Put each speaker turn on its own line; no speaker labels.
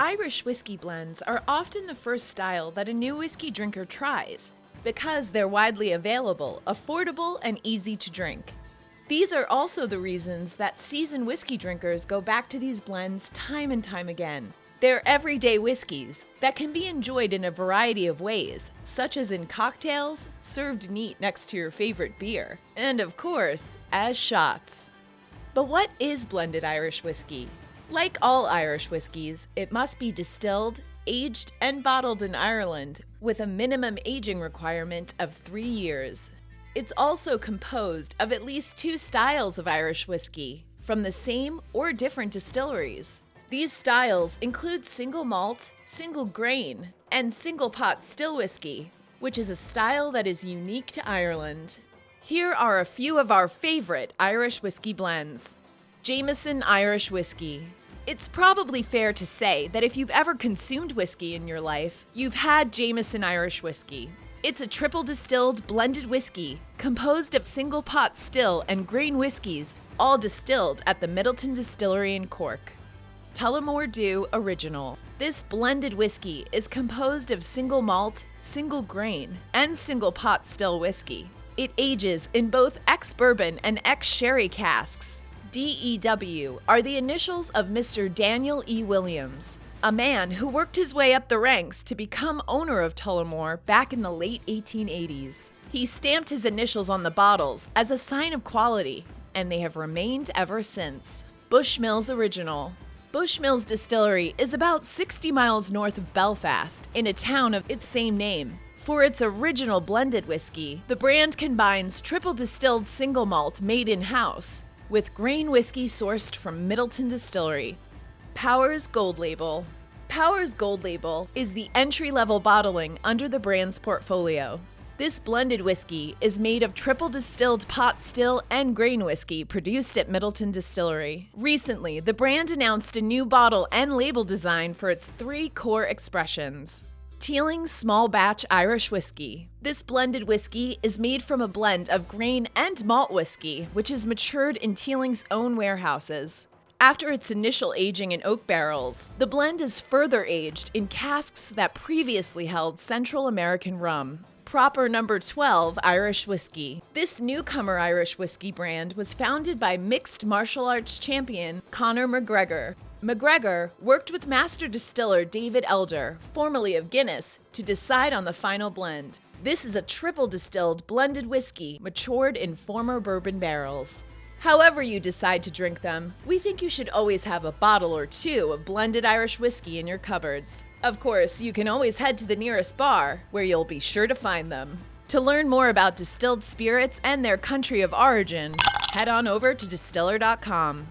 Irish whiskey blends are often the first style that a new whiskey drinker tries because they're widely available, affordable, and easy to drink. These are also the reasons that seasoned whiskey drinkers go back to these blends time and time again. They're everyday whiskeys that can be enjoyed in a variety of ways, such as in cocktails, served neat next to your favorite beer, and of course, as shots. But what is blended Irish whiskey? Like all Irish whiskeys, it must be distilled, aged, and bottled in Ireland with a minimum aging requirement of 3 years. It's also composed of at least 2 styles of Irish whiskey from the same or different distilleries. These styles include single malt, single grain, and single pot still whiskey, which is a style that is unique to Ireland. Here are a few of our favorite Irish whiskey blends. Jameson Irish Whiskey. It's probably fair to say that if you've ever consumed whiskey in your life, you've had Jameson Irish Whiskey. It's a triple distilled blended whiskey composed of single pot still and grain whiskeys, all distilled at the Midleton Distillery in Cork. Telemore Dew Original. This blended whiskey is composed of single malt, single grain, and single pot still whiskey. It ages in both ex-bourbon and ex-sherry casks. DEW are the initials of Mr. Daniel E. Williams, a man who worked his way up the ranks to become owner of Telemore back in the late 1880s. He stamped his initials on the bottles as a sign of quality, and they have remained ever since. Bushmills Original. Bushmills Distillery is about 60 miles north of Belfast, in a town of its same name. For its original blended whiskey, the brand combines triple distilled single malt made in-house with grain whiskey sourced from Midleton Distillery. Powers Gold Label. Powers Gold Label is the entry-level bottling under the brand's portfolio. This blended whiskey is made of triple distilled pot still and grain whiskey produced at Midleton Distillery. Recently, the brand announced a new bottle and label design for its 3 core expressions. Tealing Small Batch Irish Whiskey. This blended whiskey is made from a blend of grain and malt whiskey, which is matured in Tealing's own warehouses. After its initial aging in oak barrels, the blend is further aged in casks that previously held Central American rum. Proper number 12 Irish Whiskey. This newcomer Irish whiskey brand was founded by mixed martial arts champion Conor McGregor. McGregor worked with master distiller David Elder, formerly of Guinness, to decide on the final blend. This is a triple distilled blended whiskey matured in former bourbon barrels. However you decide to drink them, we think you should always have a bottle or 2 of blended Irish whiskey in your cupboards. Of course, you can always head to the nearest bar, where you'll be sure to find them. To learn more about distilled spirits and their country of origin, head on over to distiller.com.